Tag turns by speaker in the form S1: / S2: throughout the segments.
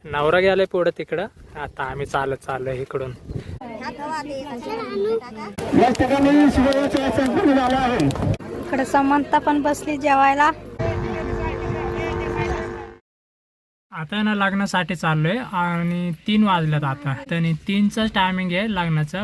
S1: नवरा गेलाय पुढे तिकडं. आता आम्ही चालत चाललोय इकडून.
S2: इकडे समंता पण बसली जेवायला.
S1: आता ना लग्नासाठी चाललोय आणि 3 वाजल्यात आता. तर 3च टायमिंग आहे लग्नाचा.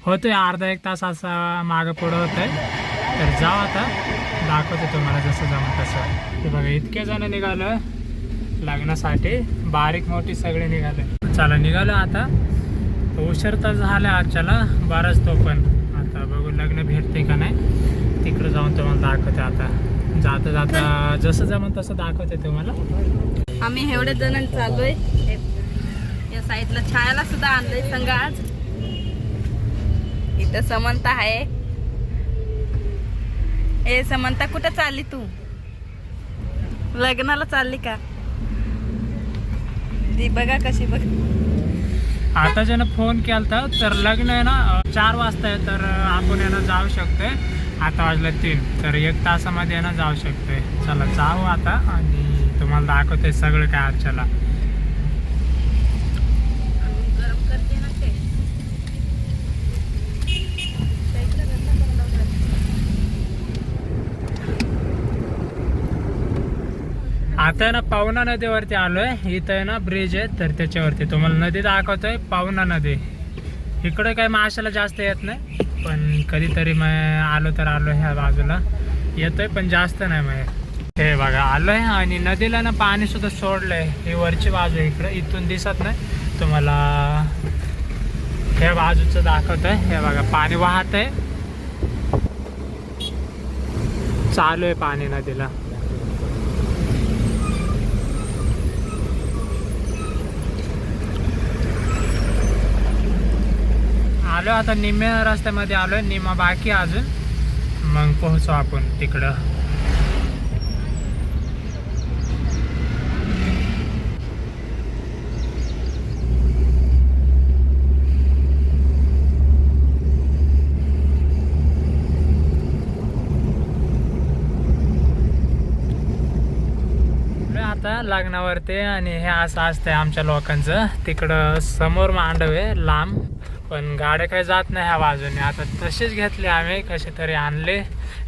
S1: होतोय अर्धा एक तास असा मागं पुढं होतंय. तर जाऊ आता, दाखवतो तुम्हाला जसं जमत तसं. हे बघा इतके जण निघालं लग्नासाठी, बारीक मोठी सगळे निघाले. चला निघालो आता. उशीर तर झाला आजच्याला बराच तो, पण आता बघू लग्न भेटते का नाही. तिकडं जाऊन तुम्हाला दाखवते आता. जाता जाता जसं जमत तसं दाखवते तुम्हाला.
S2: आम्ही एवढे जण चाललोय. या साईडला छायाला सुद्धा आणलंय संग आज. इथं समंता आहे. ए समंता कुठं चालली तू? लग्नाला चालली का? ती बघा कशी बघ.
S1: आता ज्यानं फोन केला तर लग्न आहे ना 4 वाजता आहे. तर आपण यांना जाऊ शकतोय. आता वाजले 3, तर 1 तासामध्ये यांना जाऊ शकतोय. चला जाऊ आता आणि तुम्हाला दाखवते सगळं काय आजच्याला. आता आहे ना पवना नदीवरती आलोय. इथं आहे ना ब्रिज आहे, तर त्याच्यावरती तुम्हाला नदी दाखवतोय. पवना नदी. इकडे काही माशाला जास्त येत नाही, पण कधीतरी मग आलो तर आलो. ह्या बाजूला येतोय पण जास्त नाही. मग हे बघा आलोय आणि नदीला ना पाणी सुद्धा सोडलंय. ही वरची बाजू आहे, इकडे इथून दिसत नाही तुम्हाला. हे बाजूचं दाखवतोय. हे बघा पाणी वाहत आहे, चालू आहे पाणी नदीला. आलो आता निम्म्या रस्त्यामध्ये आलोय. निम्मा बाकी अजून, मग पोहोचू आपण तिकडं. आता लग्नावरती आणि हे असं असतंय आमच्या लोकांचं. तिकडं समोर मांडव आहे लांब, पण गाड्या काही जात नाही ह्या बाजूने. आता तसेच घेतले आम्ही, कसे तरी आणले.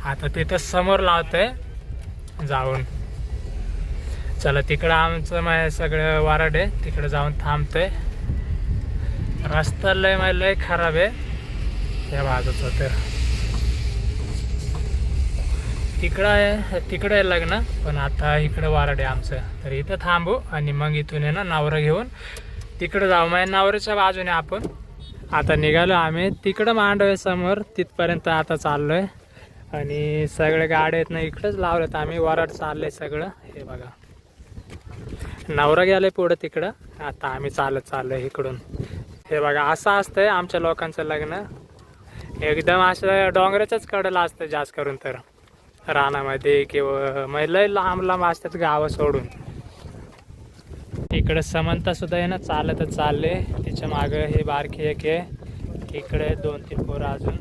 S1: आता तिथं समोर लावतोय जाऊन. चला तिकडं आमचं सगळं वारड आहे, तिकडं जाऊन थांबतोय. रस्ता लय खराब आहे ह्या बाजूचं. तर तिकडं आहे लग्न, पण आता इकडं वारड आहे आमचं. तर इथं थांबू आणि मग इथून आहे ना नवरा घेऊन तिकडं जाऊ. मग नवऱ्याच्या बाजूने आपण आता निघालो आम्ही. तिकडं मांडव आहे समोर, तिथपर्यंत आता चाललोय. आणि सगळे गाड्या आहेत ना इकडंच लावलेत आम्ही. वराड चाललंय सगळं. हे बघा नवरा गेलाय पुढं तिकडं. आता आम्ही चालत चाललोय इकडून. हे बघा असं असतंय आमच्या लोकांचं लग्न. एकदम असं डोंगराच्याच कडेला असतं जास्त करून, तर रानामध्ये किंवा महिला लांब असतात गावं सोडून. इकडे समंता सुद्धा आहे ना चालतच चालले. तिच्या मागं हे बारकी एक आहे. इकडे 2-3 पोरं अजून.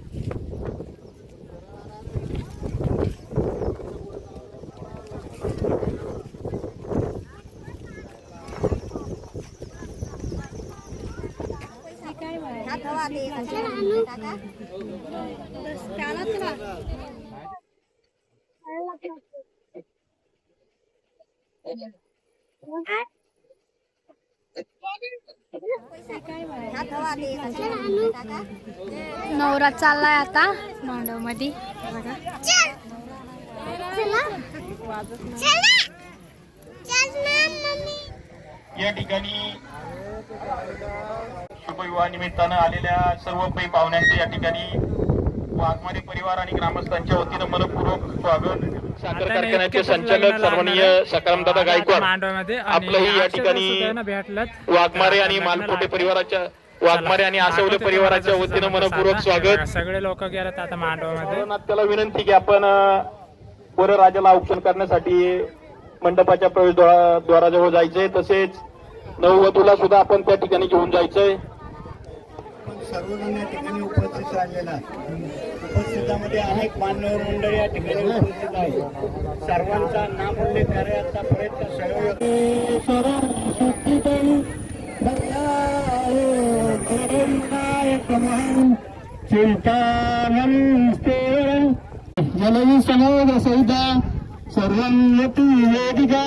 S2: नवरा चाललाय आता मांडव मध्ये.
S3: या ठिकाणी शुभविवाह निमित्तानं आलेल्या सर्व पै पाहुण्यांचे या ठिकाणी वाघमारे परिवार आणि ग्रामस्थांच्या वतीनं मनपूर्वक स्वागत. साखर कारखान्याचे संचालक सन्माननीय सकारामदादा गायकवाड आपलंही या ठिकाणी वाघमारे आणि मालपोटे परिवाराच्या, वाघमारे आणि आसवले परिवाराच्या वतीनं मनपूर्वक स्वागत.
S1: सगळे लोक गेलेत आता मांडवामध्ये.
S3: त्याला विनंती की आपण वरराजाला औक्षण करण्यासाठी मंडपाच्या प्रवेशद्वाराजवळ जायचंय. तसेच नववधूला सुद्धा आपण त्या ठिकाणी घेऊन जायचंय.
S4: सर्वजण या ठिकाणी उपस्थित राहिलेला. उपस्थितांमध्ये अनेक मान्यवर मंडळी या ठिकाणी उपस्थित आहे. सर्वांचा नाम उल्लेख करायचा प्रयत्न सर्व तमाम चिंतामणिस्ते जलयी समोद सहिता सर्वं यति वेदिका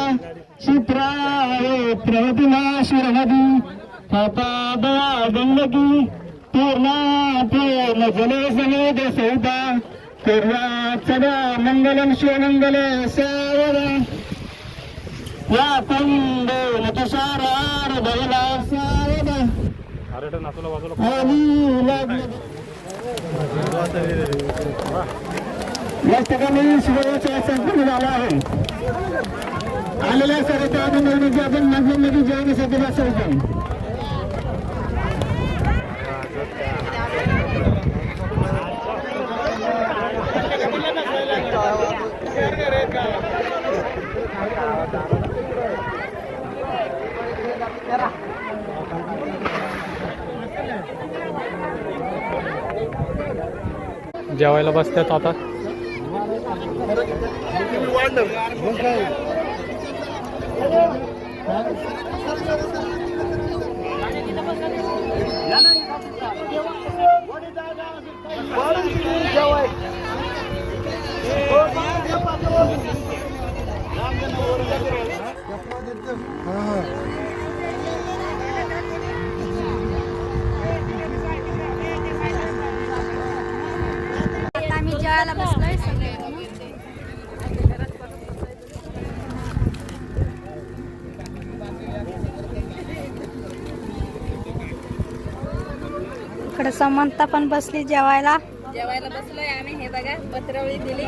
S4: शिप्राय प्रवतिमा शिरमदी पादया गंगकी पूर्णा पूर्ण जले समेत सहिता पूर्णात् सदा मंगलम शिवमंगल सावदा या कुंडेन तुषारार दयला सावदा या ठिकाणी शिवराचा संपूर्ण झाला आहे. आलेल्या सर्व अभिनंदनाची आपण नदी जेवणासाठी बसवतो.
S1: जेवायला बसतात आता.
S5: आम्ही जेवायला बसलोय सगळे. इकडे समंता पण बसली जेवायला.
S2: बसलोय आम्ही. हे बघा पत्रावळी दिली.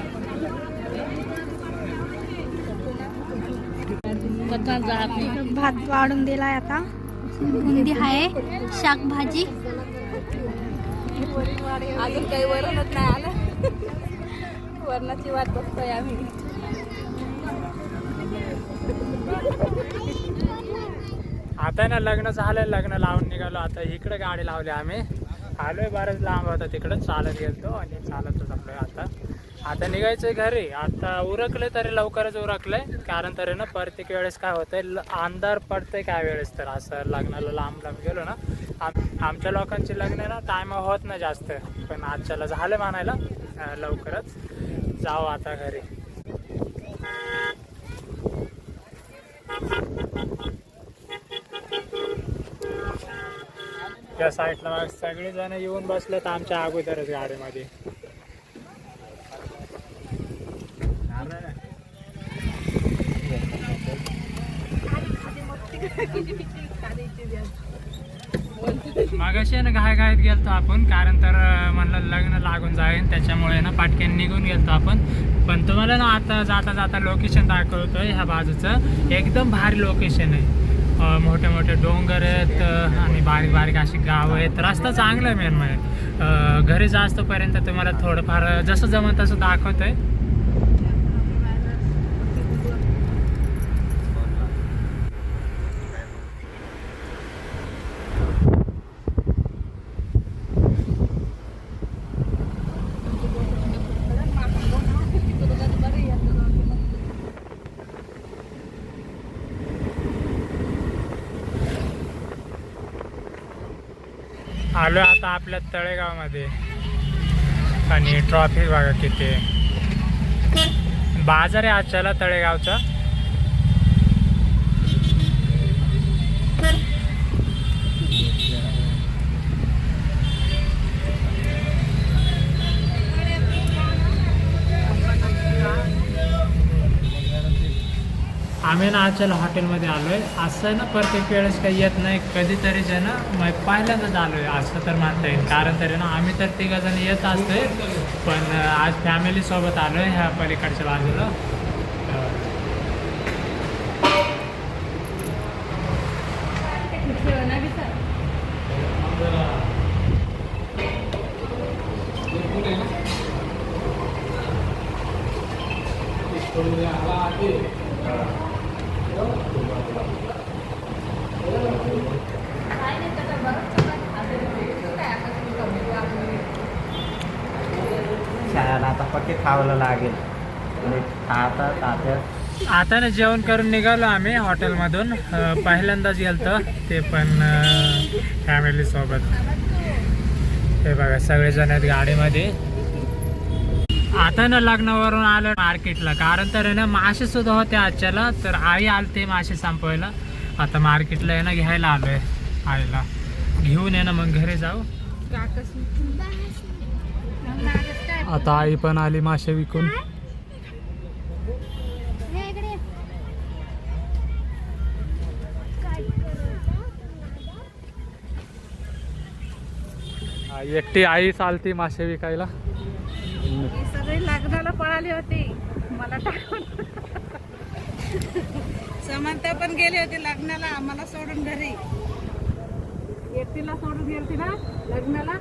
S5: भात वाढून दिलाय आता. बुंदी आहे, शाकभाजी.
S2: अजून काही वरणच नाही आलं. वरणाची वाट बघतोय आम्ही.
S1: आता ना लग्न झालं, लग्न लावून निघालो. आता इकडे गाडी लावली आम्ही. आलोय बरंच लांब होता, तिकडं चालत गेलतो आणि चालतच आपलोय. आता निघायचंय घरी. आता उरकले तरी लवकरच उरकलंय, कारण तरी ना प्रत्येक वेळेस काय होतंय अंधार पडतंय काय वेळेस. तर असं लग्नाला लांब गेलो ना, आमच्या लोकांची लग्न ना टाइम होत नाही जास्त, पण आजच्याला झालं म्हणायला लवकरच जाऊ आता घरी. या साईडला सगळेजण येऊन बसलेत आमच्या अगोदरच गाडीमध्ये. मागाशी ना घाईत गेलतो आपण, कारण तर म्हणलं लग्न लागून जाईल, त्याच्यामुळे ना पाटक्याने निघून गेलतो आपण. पण तुम्हाला ना आता जाता जाता लोकेशन दाखवतोय. ह्या बाजूचं एकदम भारी लोकेशन आहे. मोठे मोठे डोंगर आहेत आणि बारीक बारीक अशी गावं आहेत. रस्ता चांगला आहे मेन म्हणजे. घरी जास्तपर्यंत तुम्हाला थोडंफार जसं जमन तसं दाखवतोय. आलो आता आपल्या तळेगावमध्ये आणि ट्रॉफिक बघा किती. बाजार आहे आजच्याला तळेगावचा. आम्ही ना आजच्याला हॉटेलमध्ये आलो आहे. असं ना प्रत्येक वेळेस काही येत नाही, कधीतरीच आहे ना मग पहिल्यांदाच आलो आहे असं तर म्हणता येईल. कारण तरी ना आम्ही तर तिघंजण येत असतोय, पण आज फॅमिलीसोबत आलो आहे ह्या पलीकडच्या बाजूला.
S6: आता पक्के खावं लागेल.
S1: आता ना जेवण करून निघालो आम्ही हॉटेलमधून. पहिल्यांदाच गेलतो ते पण फॅमिली सोबत. हे बघा सगळेजण आहेत गाडीमध्ये. आता ना लग्नावरून आलं मार्केटला, कारण तर आहे ना मासे सुद्धा होते आजच्याला, तर आई आलते मासे संपवायला. आता मार्केटला आहे ना घ्यायला आलोय आईला, घेऊन आहे ना मग घरी जाऊ. आता आई पण आली मासे विकून. एकटी आई चालती मासे विकायला.
S2: ही सगळी लग्नाला पळाली होती मला टाकून. समंता पण गेली होती लग्नाला आम्हाला सोडून घरी. एकटीला सोडून गेलती ना लग्नाला.